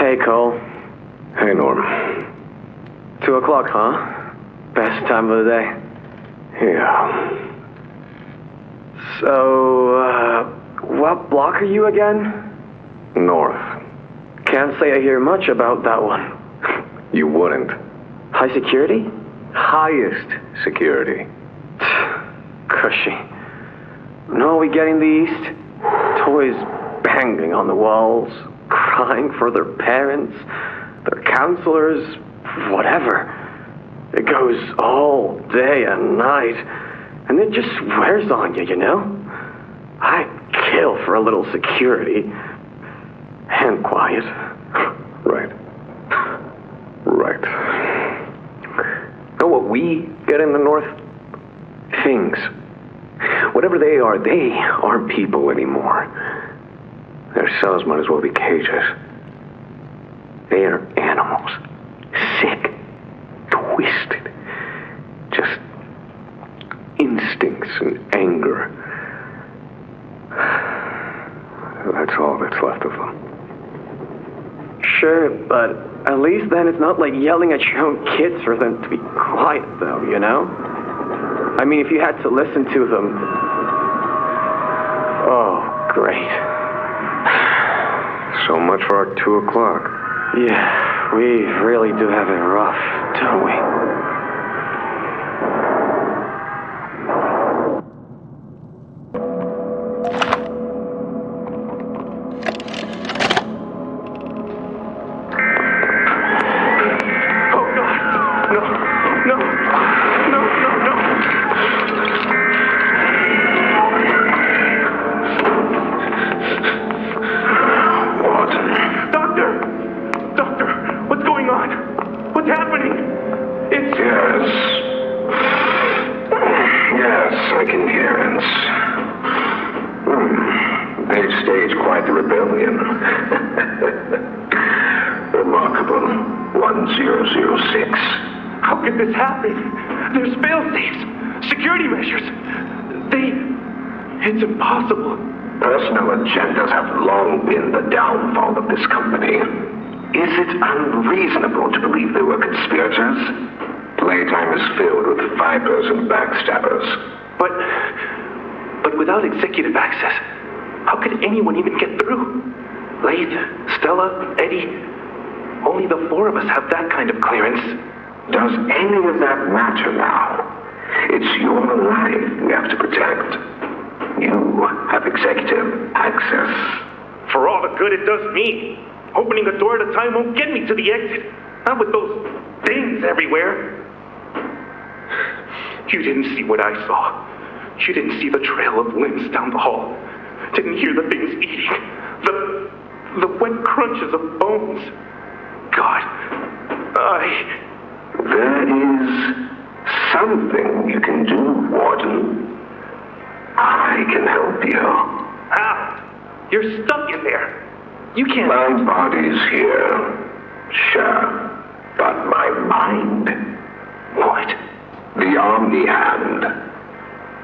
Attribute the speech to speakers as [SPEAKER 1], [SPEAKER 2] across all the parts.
[SPEAKER 1] Hey, Cole.
[SPEAKER 2] Hey, Norm.
[SPEAKER 1] 2 o'clock, huh? Best time of the day.
[SPEAKER 2] Yeah.
[SPEAKER 1] So, what block are you again?
[SPEAKER 2] North.
[SPEAKER 1] Can't say I hear much about that one.
[SPEAKER 2] You wouldn't.
[SPEAKER 1] High security?
[SPEAKER 2] Highest security.
[SPEAKER 1] Cushy. No, we get in the east. Toys banging on the walls, crying for their parents, their counselors, whatever. It goes all day and night, and it just wears on you, you know? I'd kill for a little security. And quiet.
[SPEAKER 2] Right. Know what we get in the north? Things. Whatever they aren't people anymore. Their cells might as well be cages. They are animals. Sick. Twisted. Just instincts and anger. That's all that's left of them.
[SPEAKER 1] Sure, but at least then it's not like yelling at your own kids for them to be quiet, though, you know? I mean, if you had to listen to them... Oh, great.
[SPEAKER 2] So much for our 2 o'clock.
[SPEAKER 1] Yeah, we really do have it rough, don't we?
[SPEAKER 2] Remarkable. 1006.
[SPEAKER 3] How could this happen? There's fail-safes, security measures. It's impossible.
[SPEAKER 2] Personal agendas have long been the downfall of this company. Is it unreasonable to believe they were conspirators? Playtime is filled with vipers and backstabbers.
[SPEAKER 3] But without executive access, how could anyone even get through? Laith, Stella, Eddie, only the 4 of us have that kind of clearance.
[SPEAKER 2] Does any of that matter now? It's your life we have to protect. You have executive access.
[SPEAKER 3] For all the good it does me, opening a door at a time won't get me to the exit. Not with those things everywhere. You didn't see what I saw. You didn't see the trail of limbs down the hall. Didn't hear the things eating. The wet crunches of bones. God,
[SPEAKER 2] There is something you can do, Warden. I can help you.
[SPEAKER 3] How? You're stuck in there. You can't...
[SPEAKER 2] My body's here. Sure. But my mind...
[SPEAKER 3] What?
[SPEAKER 2] The Omni Hand.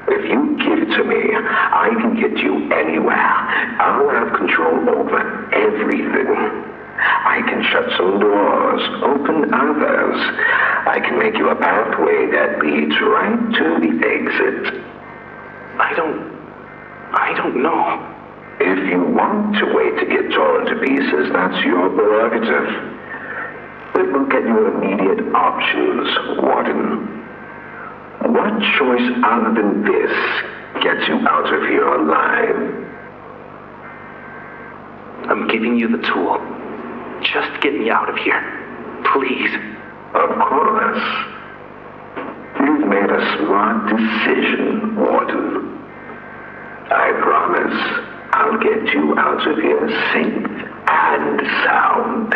[SPEAKER 2] If you give it to me, I can get you anywhere. I'll have control over everything. I can shut some doors, open others. I can make you a pathway that leads right to the exit.
[SPEAKER 3] I don't know.
[SPEAKER 2] If you want to wait to get torn to pieces, that's your prerogative. But look at your immediate options, Warden. What choice other than this gets you out of here alive?
[SPEAKER 3] I'm giving you the tool. Just get me out of here. Please.
[SPEAKER 2] Of course. You've made a smart decision, Warden. I promise I'll get you out of here safe and sound.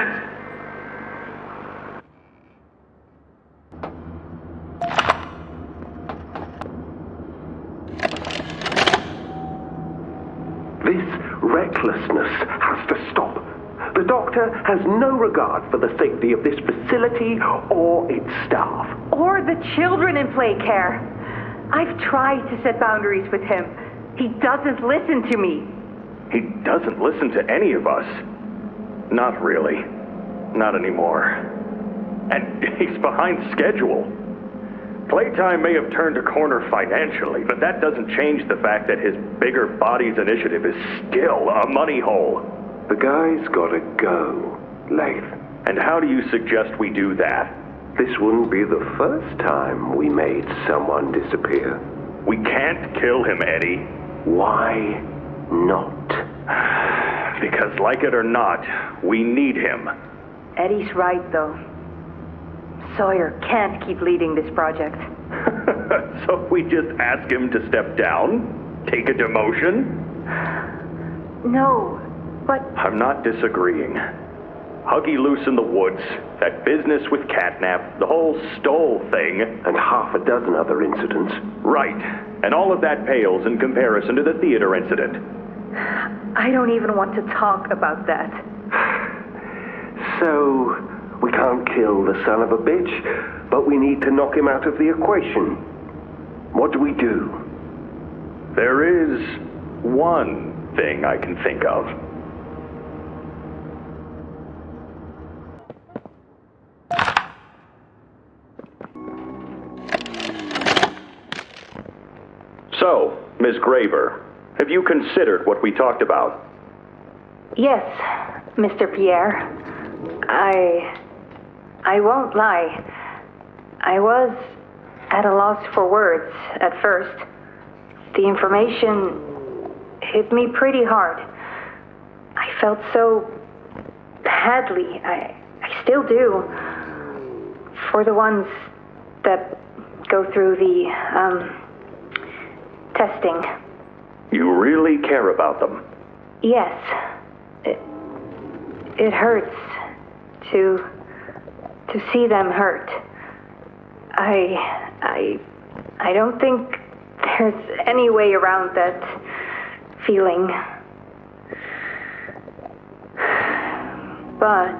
[SPEAKER 4] This recklessness has to stop. The doctor has no regard for the safety of this facility or its staff.
[SPEAKER 5] Or the children in play care. I've tried to set boundaries with him. He doesn't listen to me.
[SPEAKER 6] He doesn't listen to any of us. Not really. Not anymore. And he's behind schedule. Playtime may have turned a corner financially, but that doesn't change the fact that his Bigger Bodies initiative is still a money hole.
[SPEAKER 4] The guy's gotta go, Lath.
[SPEAKER 6] And how do you suggest we do that?
[SPEAKER 4] This wouldn't be the first time we made someone disappear.
[SPEAKER 6] We can't kill him, Eddie.
[SPEAKER 4] Why not?
[SPEAKER 6] Because, like it or not, we need him.
[SPEAKER 5] Eddie's right, though. Sawyer can't keep leading this project.
[SPEAKER 6] So we just ask him to step down? Take a demotion?
[SPEAKER 5] No, but...
[SPEAKER 6] I'm not disagreeing. Huggy Loose in the Woods, that business with Catnap, the whole Stoll thing.
[SPEAKER 4] And half a dozen other incidents.
[SPEAKER 6] Right. And all of that pales in comparison to the theater incident.
[SPEAKER 5] I don't even want to talk about that.
[SPEAKER 4] So, we can't kill the son of a bitch, but we need to knock him out of the equation. What do we do?
[SPEAKER 6] There is one thing I can think of. So, Ms. Graver, have you considered what we talked about?
[SPEAKER 5] Yes, Mr. Pierre. I won't lie. I was at a loss for words at first. The information hit me pretty hard. I felt so badly. I still do. For the ones that go through the, testing.
[SPEAKER 6] You really care about them?
[SPEAKER 5] Yes. It hurts to see them hurt. I don't think there's any way around that feeling. But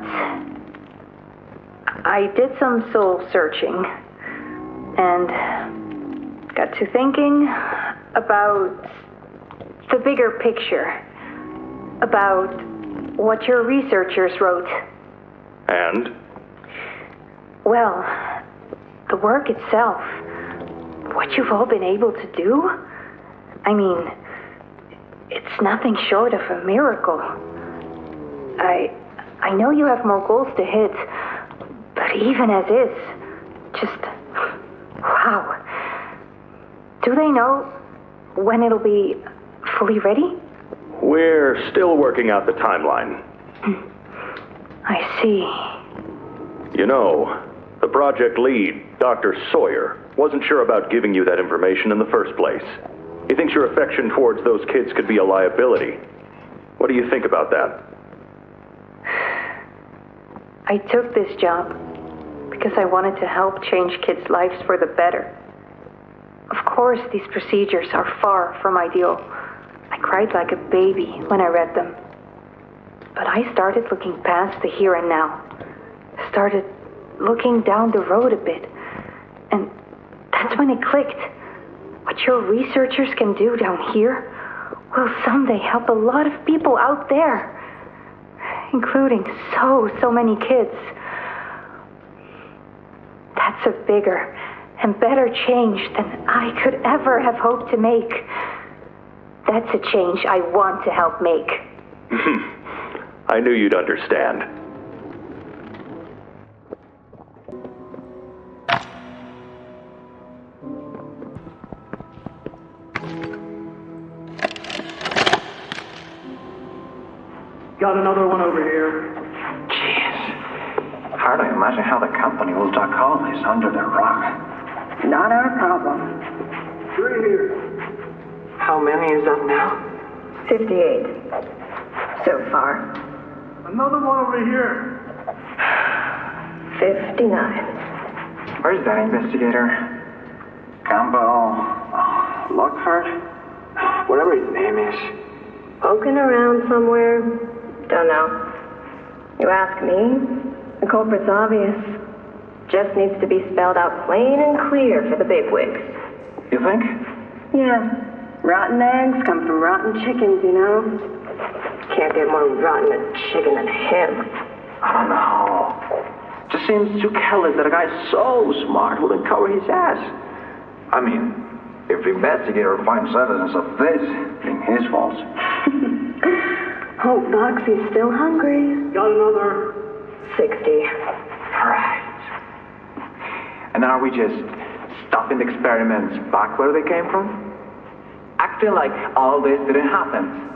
[SPEAKER 5] I did some soul searching and got to thinking about the bigger picture, about what your researchers wrote.
[SPEAKER 6] And?
[SPEAKER 5] Well, the work itself, what you've all been able to do, I mean, it's nothing short of a miracle. I know you have more goals to hit, but even as is, just, wow. Do they know when it'll be fully ready?
[SPEAKER 6] We're still working out the timeline.
[SPEAKER 5] I see.
[SPEAKER 6] You know, the project lead, Dr. Sawyer, wasn't sure about giving you that information in the first place. He thinks your affection towards those kids could be a liability. What do you think about that?
[SPEAKER 5] I took this job because I wanted to help change kids' lives for the better. Of course, these procedures are far from ideal. I cried like a baby when I read them. But I started looking past the here and now. Started looking down the road a bit. And that's when it clicked. What your researchers can do down here will someday help a lot of people out there. Including so many kids. That's a bigger and better change than I could ever have hoped to make. That's a change I want to help make.
[SPEAKER 6] I knew you'd understand.
[SPEAKER 7] Got another one over here.
[SPEAKER 8] Jeez. Hard to imagine how the company will duck all this under the rock.
[SPEAKER 9] Not our problem.
[SPEAKER 7] 3 here.
[SPEAKER 1] How many is that now?
[SPEAKER 9] 58. So far.
[SPEAKER 7] Another one over here.
[SPEAKER 9] 59.
[SPEAKER 8] Where's that investigator? Campbell... Lockford?
[SPEAKER 1] Whatever his name is.
[SPEAKER 9] Poking around somewhere? Don't know. You ask me? The culprit's obvious. Just needs to be spelled out plain and clear for the bigwigs.
[SPEAKER 8] You think?
[SPEAKER 9] Yeah. Rotten eggs come from rotten chickens, you know? Can't get more rotten a chicken than him.
[SPEAKER 8] I don't know. Just seems too careless that a guy so smart wouldn't cover his ass. I mean, if the investigator finds evidence of this, it's his fault.
[SPEAKER 9] Hope Foxy's still hungry.
[SPEAKER 7] Got another.
[SPEAKER 9] 60.
[SPEAKER 8] Right. And are we just stopping the experiments back where they came from? Acting like all this didn't happen?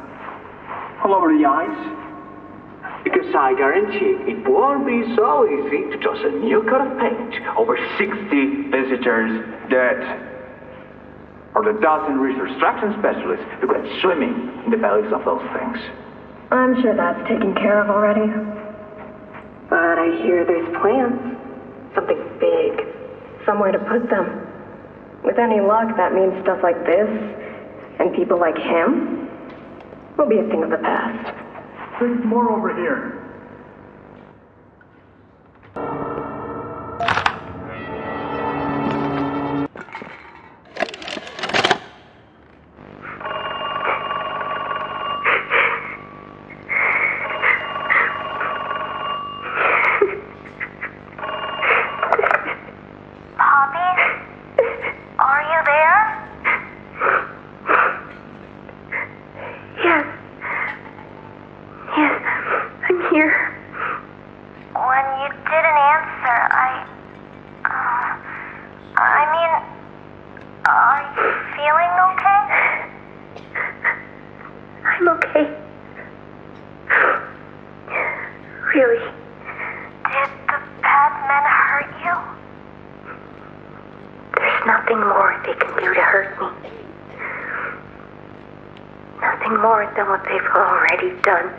[SPEAKER 8] All over the ice? Because I guarantee it won't be so easy to toss a new coat of paint over 60 visitors dead. Or the dozen reconstruction specialists who got swimming in the bellies of those things.
[SPEAKER 9] I'm sure that's taken care of already. But I hear there's plans. Something big. Somewhere to put them. With any luck, that means stuff like this, and people like him, will be a thing of the past.
[SPEAKER 7] There's more over here.
[SPEAKER 5] Than what they've already done.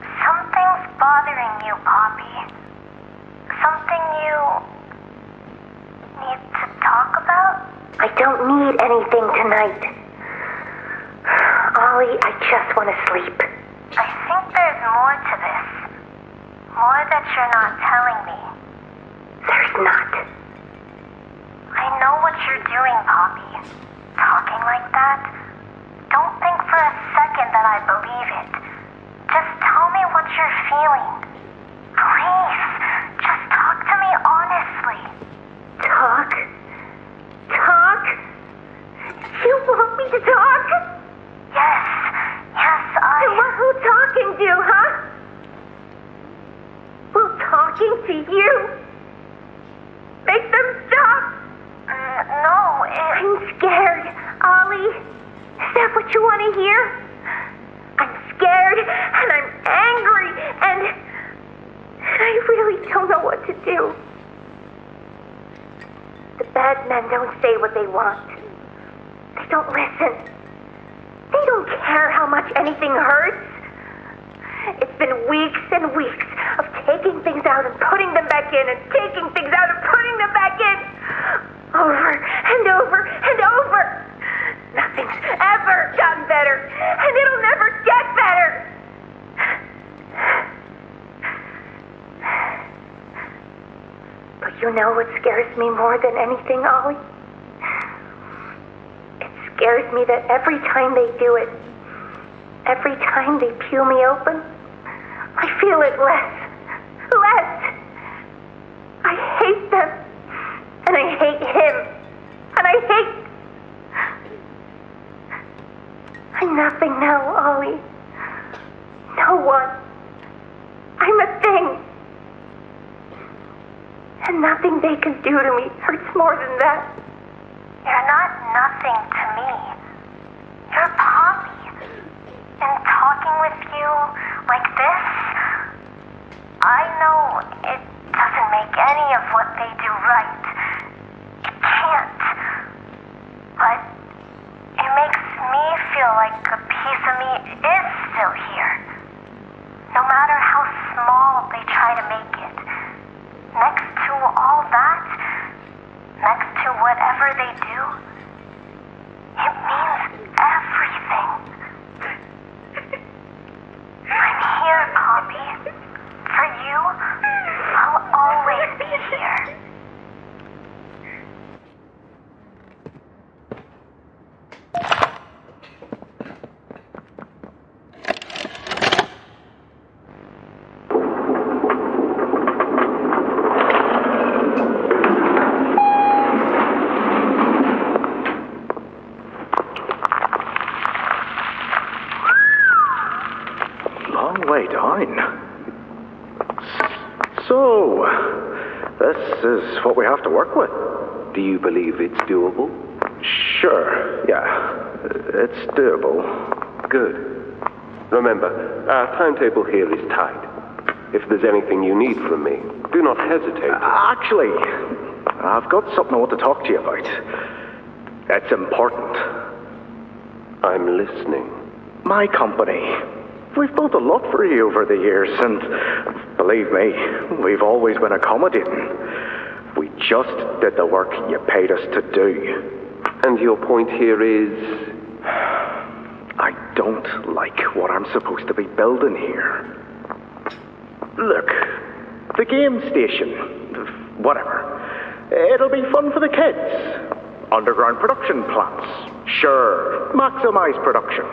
[SPEAKER 10] Something's bothering you, Poppy. Something you need to talk about?
[SPEAKER 5] I don't need anything tonight. Ollie, I just want to sleep.
[SPEAKER 10] I think there's more to this. More that you're not telling me.
[SPEAKER 5] There's not.
[SPEAKER 10] I know what you're doing, Poppy. Talking like that. Don't think for a second that I believe it. Just tell me what you're feeling. Please, just talk to me honestly.
[SPEAKER 5] Talk? Talk? You want me to talk?
[SPEAKER 10] Yes, I...
[SPEAKER 5] What will talking do, huh? Will talking to you make them stop?
[SPEAKER 10] No,
[SPEAKER 5] I'm scared, Ollie. Is that what you want to hear? I'm scared, and I'm angry, and I really don't know what to do. The bad men don't say what they want. They don't listen. They don't care how much anything hurts. It's been weeks and weeks of taking things out and putting them back in, and taking things out and putting them back in. Over and over and over. Nothing's ever gotten better, and it'll never get better. But you know what scares me more than anything, Ollie? It scares me that every time they do it, every time they peel me open, I feel it less. I hate them, and I hate him, and I hate... I'm nothing now, Ollie. No one. I'm a thing. And nothing they can do to me hurts more than that.
[SPEAKER 10] You're not nothing to me. You're Poppy. And talking with you like this, I know it doesn't make any of what they do right. It can't. But it makes me feel like a piece of me is still here. No matter how small they try to make it. Next to all that, next to whatever they do, it means everything. I'm here, Poppy. For you, I'll always be here.
[SPEAKER 11] what we have to work with.
[SPEAKER 4] Do you believe it's doable?
[SPEAKER 11] Sure, yeah. It's doable.
[SPEAKER 4] Good. Remember, our timetable here is tight. If there's anything you need from me, do not hesitate.
[SPEAKER 11] Actually, I've got something I want to talk to you about. It's important.
[SPEAKER 4] I'm listening.
[SPEAKER 11] My company. We've built a lot for you over the years, and believe me, we've always been accommodating. We just did the work you paid us to do.
[SPEAKER 4] And your point here is?
[SPEAKER 11] I don't like what I'm supposed to be building here. Look, the game station, whatever. It'll be fun for the kids. Underground production plants. Sure, maximize production.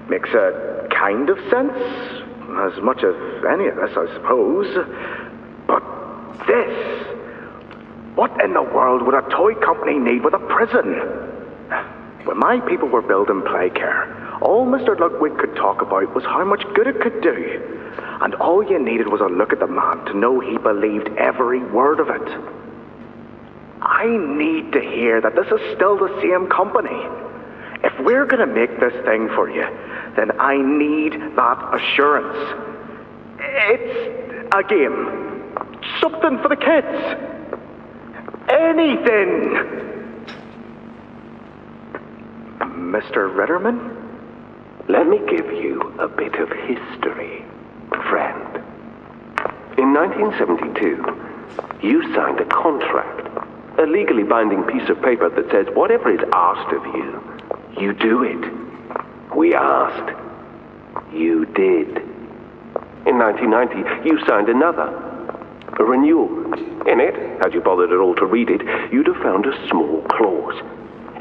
[SPEAKER 11] Makes a kind of sense. As much as any of this, I suppose. But this... What in the world would a toy company need with a prison? When my people were building Playcare, all Mr. Ludwig could talk about was how much good it could do. And all you needed was a look at the man to know he believed every word of it. I need to hear that this is still the same company. If we're going to make this thing for you, then I need that assurance. It's a game. Something for the kids. Anything. Mr. Ritterman?
[SPEAKER 4] Let me give you a bit of history, friend. In 1972, you signed a contract, a legally binding piece of paper that says whatever is asked of you, you do it. We asked. You did. In 1990, you signed another, a renewal. In it, had you bothered at all to read it, you'd have found a small clause.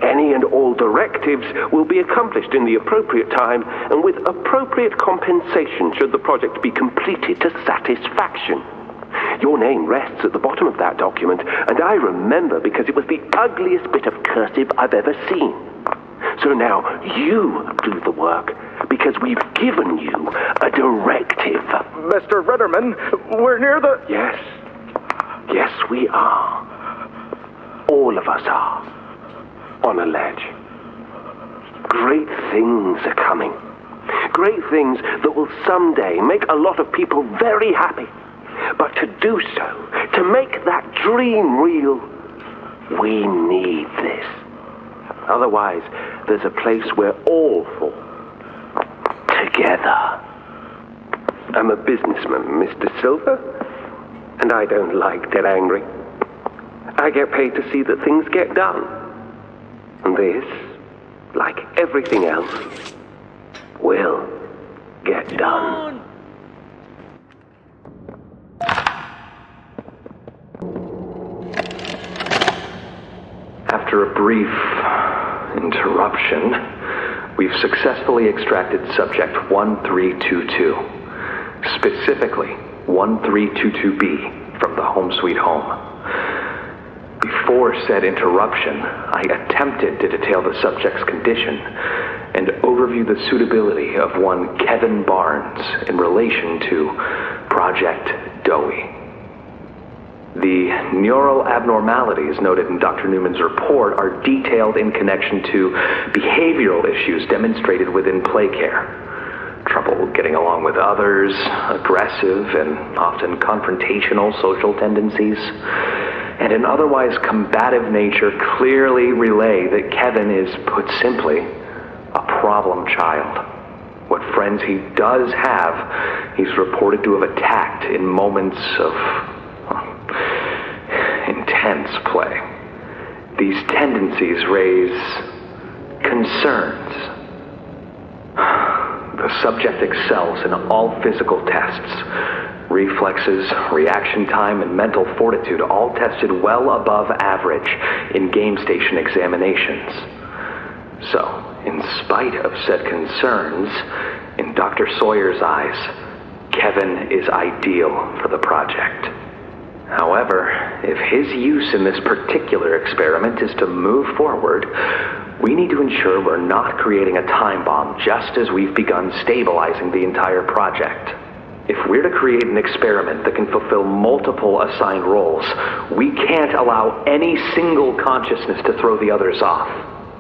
[SPEAKER 4] Any and all directives will be accomplished in the appropriate time and with appropriate compensation should the project be completed to satisfaction. Your name rests at the bottom of that document, and I remember because it was the ugliest bit of cursive I've ever seen. So now you do the work because we've given you a directive.
[SPEAKER 11] Mr. Ritterman, we're near the...
[SPEAKER 4] Yes, we are. All of us are. On a ledge. Great things are coming. Great things that will someday make a lot of people very happy. But to do so, to make that dream real, we need this. Otherwise, there's a place we're all for. Together. I'm a businessman, Mr. Silver, and I don't like to get angry. I get paid to see that things get done. And this, like everything else, will get done.
[SPEAKER 12] After a brief interruption, we've successfully extracted subject 1322, specifically 1322B from the Home Sweet Home. Before said interruption, I attempted to detail the subject's condition and overview the suitability of one Kevin Barnes in relation to Project Dowie. The neural abnormalities noted in Dr. Newman's report are detailed in connection to behavioral issues demonstrated within Playcare. Trouble getting along with others, aggressive and often confrontational social tendencies, and an otherwise combative nature clearly relay that Kevin is, put simply, a problem child. What friends he does have, he's reported to have attacked in moments of intense play. These tendencies raise concerns. The subject excels in all physical tests. Reflexes, reaction time, and mental fortitude all tested well above average in game station examinations. So, in spite of said concerns, in Dr. Sawyer's eyes, Kevin is ideal for the project. However, if his use in this particular experiment is to move forward, we need to ensure we're not creating a time bomb just as we've begun stabilizing the entire project. If we're to create an experiment that can fulfill multiple assigned roles, we can't allow any single consciousness to throw the others off.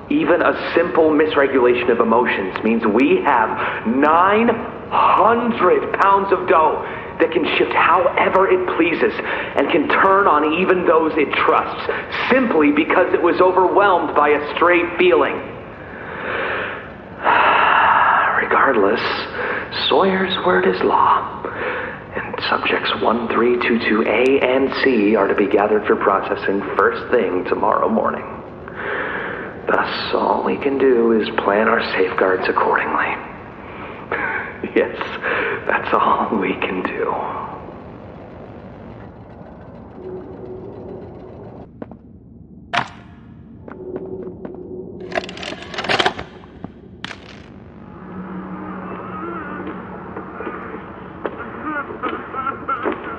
[SPEAKER 12] Even a simple misregulation of emotions means we have 900 pounds of dough that can shift however it pleases and can turn on even those it trusts, simply because it was overwhelmed by a stray feeling. Regardless, Sawyer's word is law, and subjects 1322A and C are to be gathered for processing first thing tomorrow morning. Thus, all we can do is plan our safeguards accordingly. Yes, that's all we can do.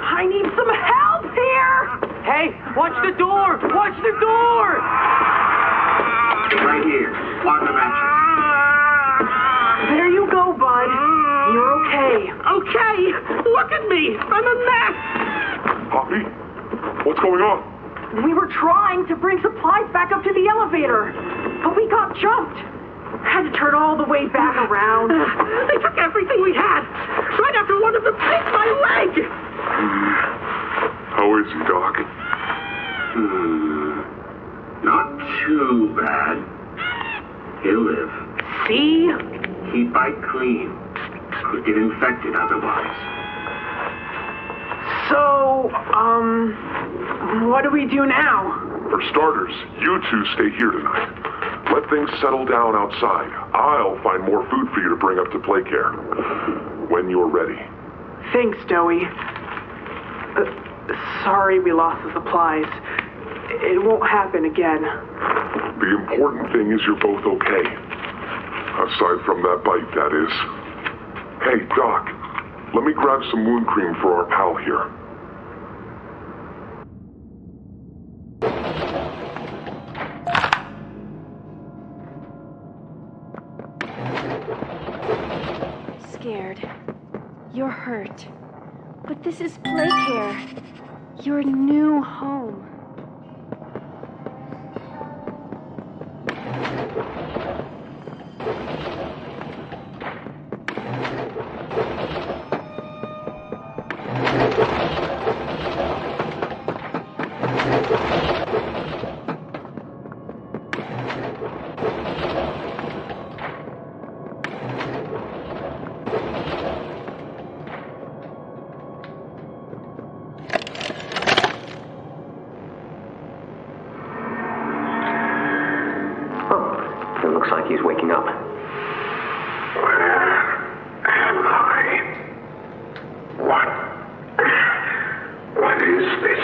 [SPEAKER 13] I need some help here!
[SPEAKER 8] Hey, watch the door! Watch the door!
[SPEAKER 2] Right here, on the benches.
[SPEAKER 13] There you go, bud. You're okay. Okay! Look at me! I'm a mess!
[SPEAKER 3] Poppy? What's going on?
[SPEAKER 13] We were trying to bring supplies back up to the elevator, but we got jumped. Had to turn all the way back around. They took everything we had. Right after one of them bit my leg!
[SPEAKER 3] How is he, Doc?
[SPEAKER 2] Not too bad. He'll live.
[SPEAKER 13] See?
[SPEAKER 2] He'd bite clean. Could get infected otherwise.
[SPEAKER 13] So, what do we do now?
[SPEAKER 3] For starters, you two stay here tonight. Let things settle down outside. I'll find more food for you to bring up to play care. When you're ready.
[SPEAKER 13] Thanks, Joey. Sorry we lost the supplies. It won't happen again.
[SPEAKER 3] The important thing is you're both okay. Aside from that bite, that is. Hey, Doc, let me grab some wound cream for our pal here.
[SPEAKER 14] Scared. You're hurt. But this is Playcare. Your new home.
[SPEAKER 12] Looks like he's waking up.
[SPEAKER 2] Where am I? What is this?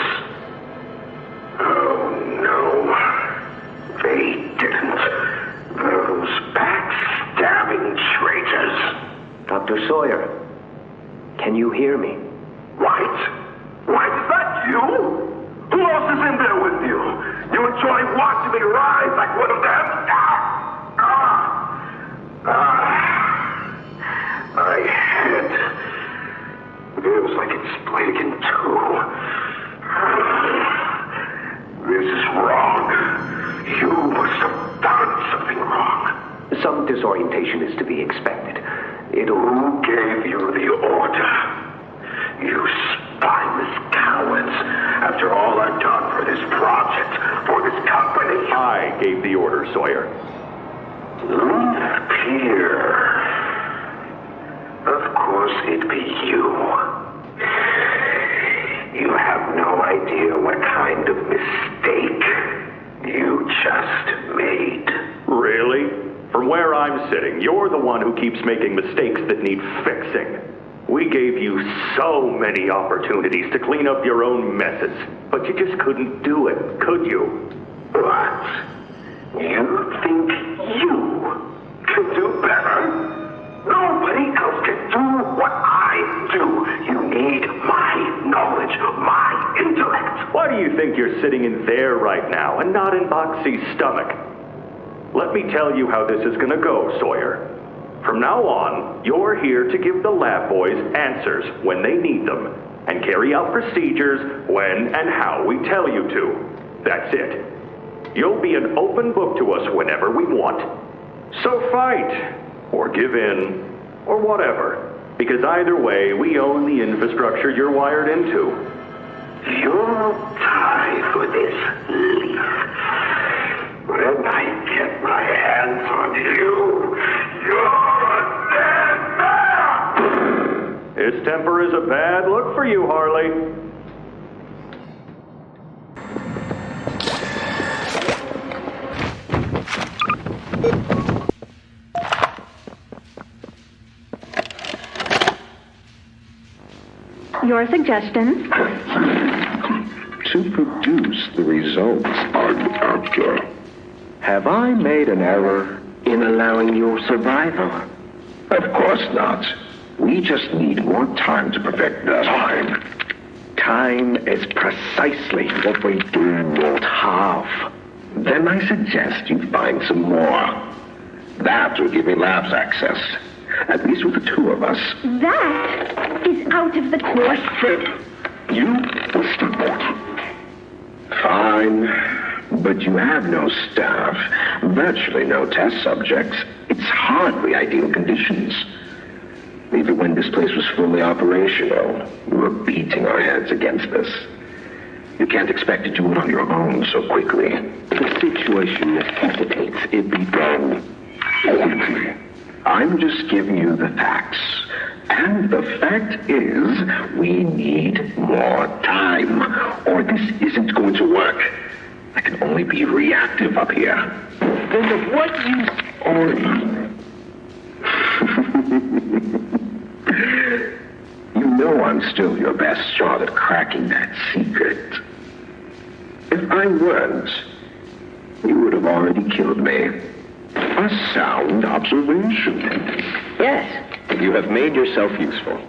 [SPEAKER 2] Oh no. They didn't. Those backstabbing traitors.
[SPEAKER 12] Dr. Sawyer, can you hear me?
[SPEAKER 2] White? White, is that you? Who else is in there with you? You enjoy watching me rise like one of them? My head feels like it's split in two. This is wrong. You must have done something wrong.
[SPEAKER 12] Some disorientation is to be expected.
[SPEAKER 2] Who gave you the order? You spineless cowards. After all I've done for this project, for this company.
[SPEAKER 6] I gave the order, Sawyer.
[SPEAKER 2] Pierre. Of course it'd be you. You have no idea what kind of mistake you just made.
[SPEAKER 6] Really? From where I'm sitting, you're the one who keeps making mistakes that need fixing. We gave you so many opportunities to clean up your own messes, but you just couldn't do it, could you?
[SPEAKER 2] What? You think you can do better? Nobody else can do what I do. You need my knowledge, my intellect.
[SPEAKER 6] Why do you think you're sitting in there right now and not in Boxy's stomach? Let me tell you how this is gonna go, Sawyer. From now on, you're here to give the lab boys answers when they need them, and carry out procedures when and how we tell you to. That's it. You'll be an open book to us whenever we want. So fight, or give in, or whatever. Because either way, we own the infrastructure you're wired into.
[SPEAKER 2] You'll die for this, Leaf. When I get my hands on you, you're a dead man!
[SPEAKER 6] His temper is a bad look for you, Harley.
[SPEAKER 5] Your suggestions?
[SPEAKER 2] To produce the results I'm after. Have I made an error in allowing your survival? Of course not. We just need more time to perfect that. Time? Time is precisely what we do not have. Then I suggest you find some more. That will give me labs access. At least with the two of us.
[SPEAKER 5] That is out of the question.
[SPEAKER 2] You will support. Fine. But you have no staff, virtually no test subjects. It's hardly ideal conditions. Even when this place was fully operational, we were beating our heads against this. You can't expect to do it on your own so quickly. The situation necessitates it be done quickly. I'm just giving you the facts. And the fact is, we need more time, or this isn't going to work. I can only be reactive up here. Then of what use are you? You know I'm still your best shot at cracking that secret. If I weren't, you would have already killed me. A sound observation.
[SPEAKER 11] Yes, you have made yourself useful.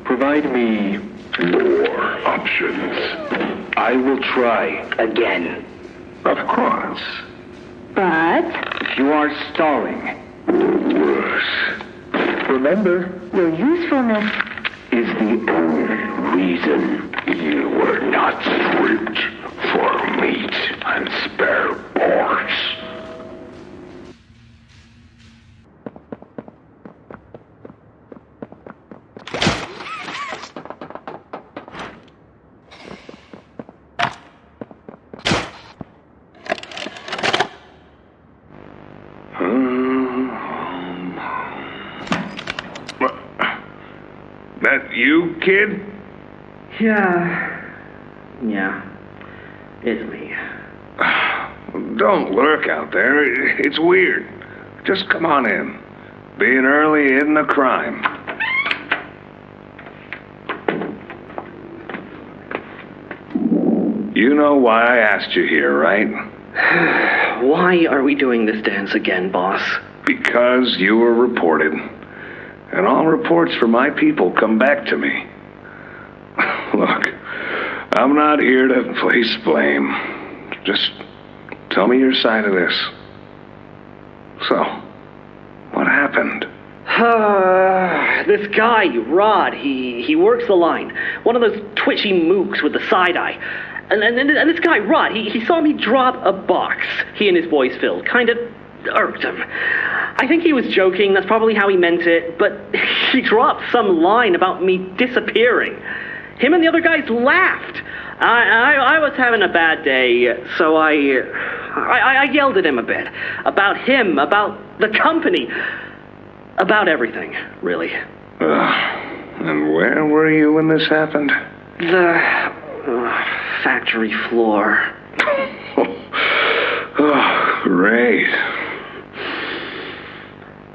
[SPEAKER 11] Provide me
[SPEAKER 2] more options.
[SPEAKER 11] I will try again.
[SPEAKER 2] Of course.
[SPEAKER 5] But
[SPEAKER 11] If you are stalling,
[SPEAKER 2] Worse.
[SPEAKER 11] remember,
[SPEAKER 5] your usefulness
[SPEAKER 2] Is the only reason you were not stripped for meat and spare parts.
[SPEAKER 3] That you, kid?
[SPEAKER 1] Yeah. It's me.
[SPEAKER 3] Don't lurk out there. It's weird. Just come on in. Being early isn't a crime. You know why I asked you here, right?
[SPEAKER 1] Why are we doing this dance again, boss?
[SPEAKER 3] Because you were reported. And all reports for my people come back to me. Look, I'm not here to place blame. Just tell me your side of this. So, what happened?
[SPEAKER 1] This guy, Rod, he works the line. One of those twitchy mooks with the side eye. And this guy, Rod, he saw me drop a box he and his boys filled. Kind of irked him. I think he was joking, that's probably how he meant it, but he dropped some line about me disappearing. Him and the other guys laughed. I was having a bad day, so I yelled at him a bit. About him, about the company, about everything, really.
[SPEAKER 3] And where were you when this happened?
[SPEAKER 1] The factory floor.
[SPEAKER 3] Oh, great.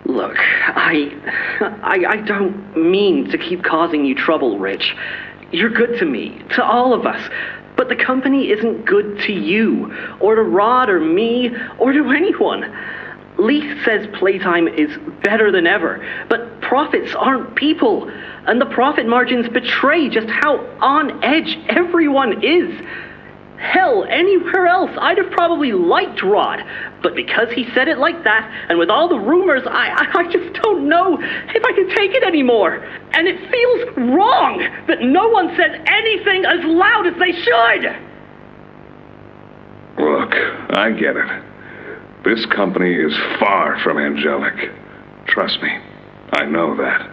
[SPEAKER 1] Look, I don't mean to keep causing you trouble, Rich. You're good to me, to all of us. But the company isn't good to you, or to Rod, or me, or to anyone. Leith says Playtime is better than ever, but profits aren't people. And the profit margins betray just how on edge everyone is.
[SPEAKER 15] Hell, anywhere else, I'd have probably liked Rod. But because he said it like that, and with all the rumors, I just don't know if I can take it anymore. And it feels wrong that no one says anything as loud as they should.
[SPEAKER 3] Look, I get it. This company is far from angelic. Trust me, I know that.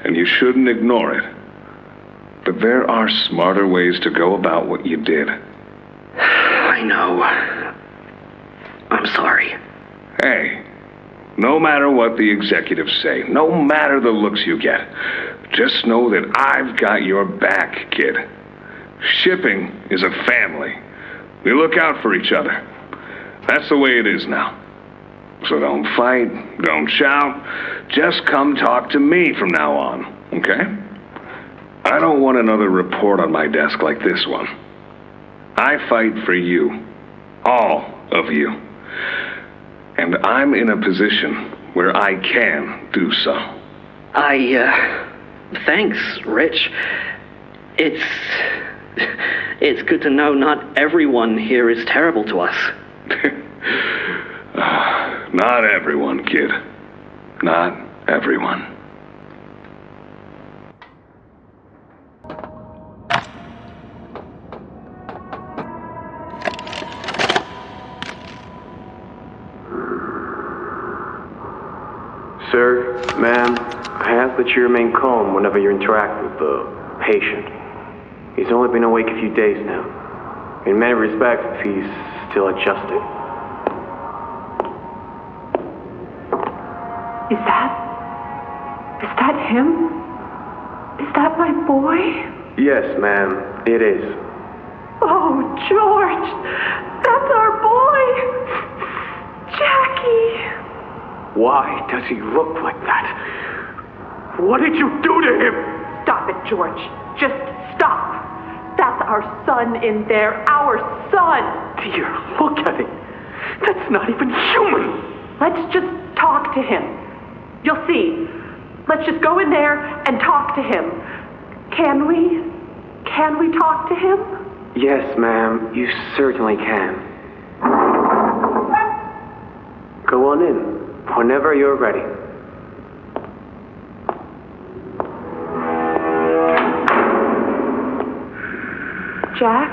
[SPEAKER 3] And you shouldn't ignore it. But there are smarter ways to go about what you did.
[SPEAKER 15] I know. I'm sorry.
[SPEAKER 3] Hey, no matter what the executives say, no matter the looks you get, just know that I've got your back, kid. Shipping is a family. We look out for each other. That's the way it is now. So don't fight, don't shout. Just come talk to me from now on, okay? I don't want another report on my desk like this one. I fight for you. All of you. And I'm in a position where I can do so.
[SPEAKER 15] Thanks, Rich. It's good to know not everyone here is terrible to us.
[SPEAKER 3] Not everyone, kid. Not everyone.
[SPEAKER 1] Sir, ma'am, I ask that you remain calm whenever you interact with the patient. He's only been awake a few days now. In many respects, he's still adjusting.
[SPEAKER 13] Is that him? Is that my boy?
[SPEAKER 1] Yes, ma'am, it is.
[SPEAKER 13] Oh, George, that's our boy! Jackie!
[SPEAKER 1] Why does he look like that? What did you do to him?
[SPEAKER 13] Stop it, George. Just stop. That's our son in there. Our son.
[SPEAKER 1] Dear, look at him. That's not even human.
[SPEAKER 13] Let's just talk to him. You'll see. Let's just go in there and talk to him. Can we? Can we talk to him?
[SPEAKER 1] Yes, ma'am. You certainly can. Go on in. Whenever you're ready.
[SPEAKER 13] Jack,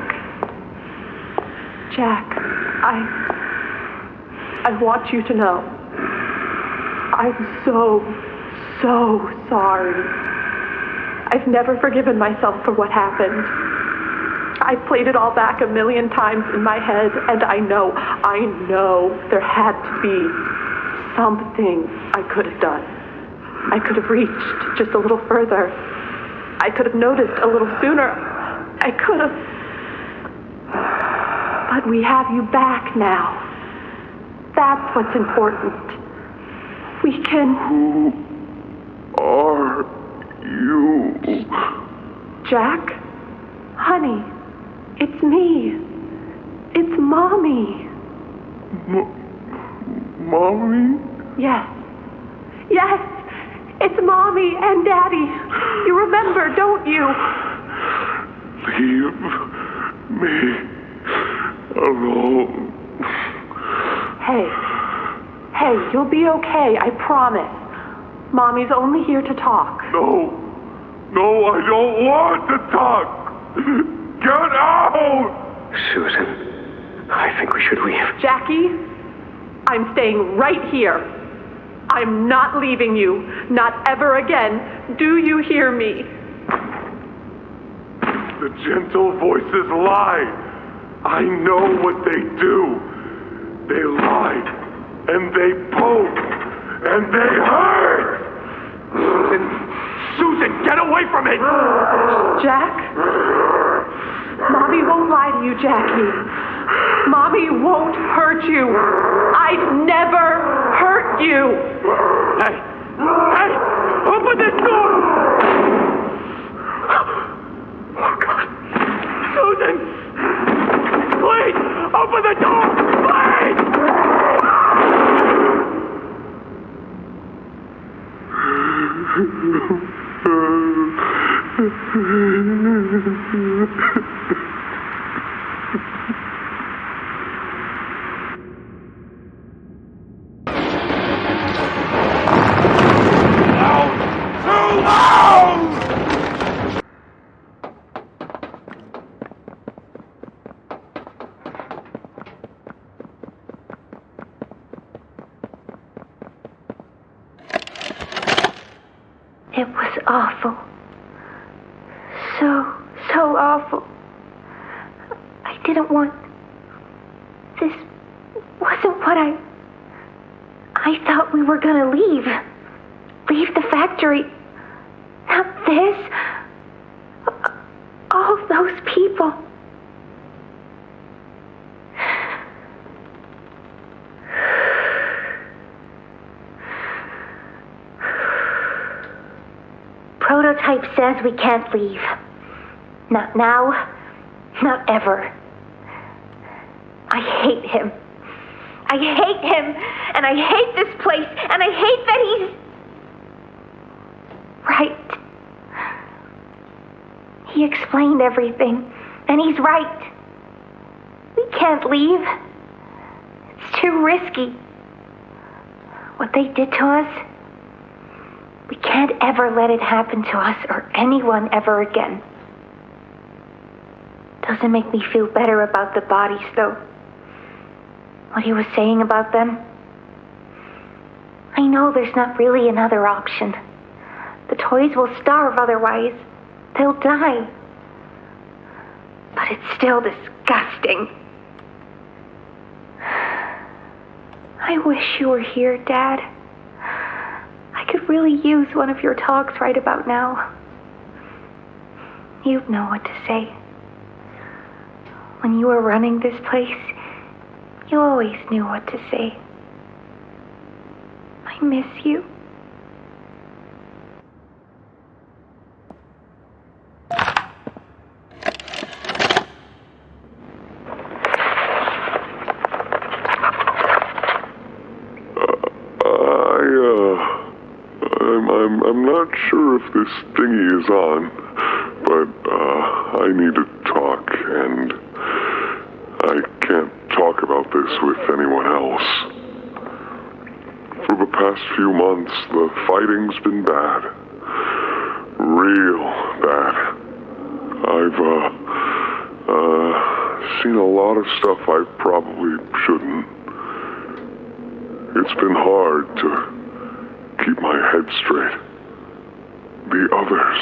[SPEAKER 13] I want you to know, I'm so sorry. I've never forgiven myself for what happened. I've played it all back a million times in my head, and I know there had to be something I could have done. I could have reached just a little further. I could have noticed a little sooner. I could have. But we have you back now. That's what's important. We can...
[SPEAKER 16] Who are you?
[SPEAKER 13] Jack? Honey, it's me. It's Mommy.
[SPEAKER 16] Mommy?
[SPEAKER 13] Yes. Yes! It's Mommy and Daddy. You remember, don't you?
[SPEAKER 16] Leave me alone.
[SPEAKER 13] Hey, you'll be okay, I promise. Mommy's only here to talk.
[SPEAKER 16] No, I don't want to talk. Get out!
[SPEAKER 1] Susan, I think we should leave.
[SPEAKER 13] Jackie, I'm staying right here. I'm not leaving you. Not ever again. Do you hear me?
[SPEAKER 16] The gentle voices lie. I know what they do. They lie, and they poke, and they hurt.
[SPEAKER 1] Susan, get away from me!
[SPEAKER 13] Jack? Mommy won't lie to you, Jackie. Mommy won't hurt you. I'd never hurt you.
[SPEAKER 1] Hey! Open this door! Oh, God. Susan! Please! Open the door! Please!
[SPEAKER 5] awful. So awful. I didn't want... This wasn't what I thought we were gonna leave. Leave the factory. Not this. All those people. Prototype says we can't leave. Not now, not ever. I hate him. I hate him, and I hate this place, and I hate that he's... right. He explained everything, and he's right. We can't leave. It's too risky. What they did to us, we can't ever let it happen to us or anyone ever again. Doesn't make me feel better about the bodies, though. What he was saying about them. I know there's not really another option. The toys will starve otherwise. They'll die. But it's still disgusting. I wish you were here, Dad. I could really use one of your talks right about now. You'd know what to say. When you were running this place, you always knew what to say. I miss you.
[SPEAKER 16] I'm not sure if this thingy is on, but I need to talk, and I can't talk about this with anyone else. For the past few months, the fighting's been bad. Real bad. I've seen a lot of stuff I probably shouldn't. It's been hard to keep my head straight. The others,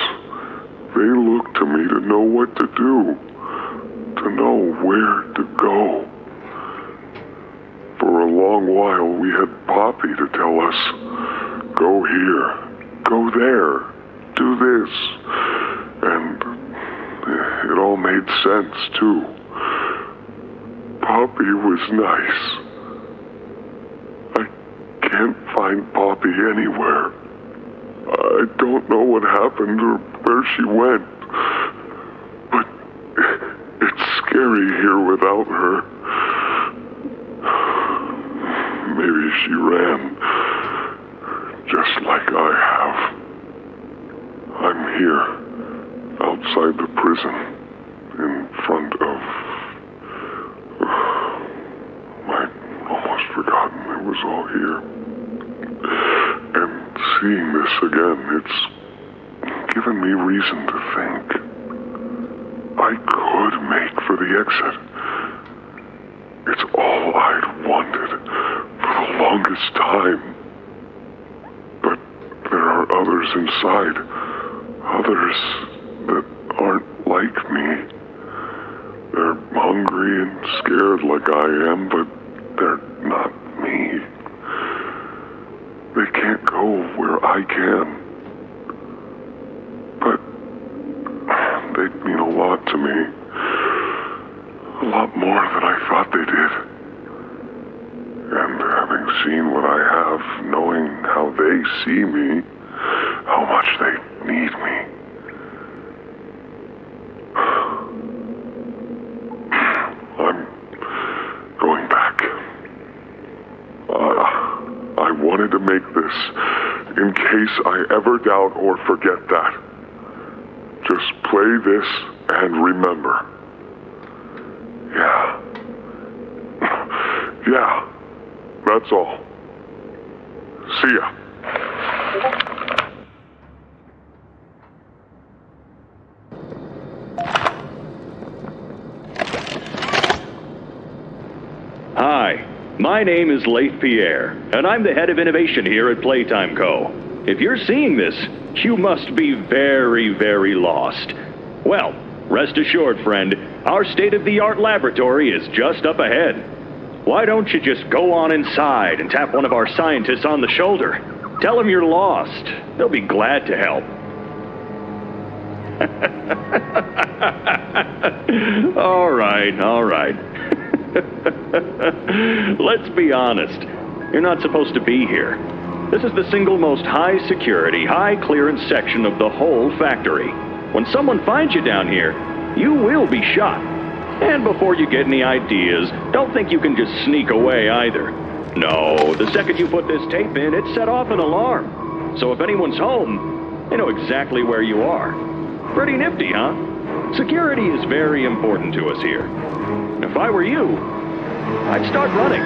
[SPEAKER 16] they look to me to know what to do, to know where to go. For a long while, we had Poppy to tell us, go here, go there, do this. And it all made sense, too. Poppy was nice. I can't find Poppy anywhere. I don't know what happened or where she went. But it's scary here without her. Maybe she ran, just like I have. I'm here, outside the prison, in front of... I'd almost forgotten it was all here. And seeing this again, it's given me reason to think. I could make for the exit. It's all I'd wanted for the longest time. But there are others inside. Others that aren't like me. They're hungry and scared like I am, but they're not me. They can't go where I can. But they mean a lot to me. A lot more than I thought they did. And having seen what I have, knowing how they see me, how much they need me. I'm going back. I wanted to make this in case I ever doubt or forget that. Just play this and remember. Yeah. Yeah. That's all. See ya.
[SPEAKER 6] Hi, my name is Leif Pierre, and I'm the head of innovation here at Playtime Co. If you're seeing this, you must be very, very lost. Well, rest assured, friend, our state-of-the-art laboratory is just up ahead. Why don't you just go on inside and tap one of our scientists on the shoulder? Tell them you're lost. They'll be glad to help. All right. Let's be honest. You're not supposed to be here. This is the single most high-security, high-clearance section of the whole factory. When someone finds you down here, you will be shot. And before you get any ideas, don't think you can just sneak away either. No, the second you put this tape in, it set off an alarm. So if anyone's home, they know exactly where you are. Pretty nifty, huh? Security is very important to us here. If I were you, I'd start running.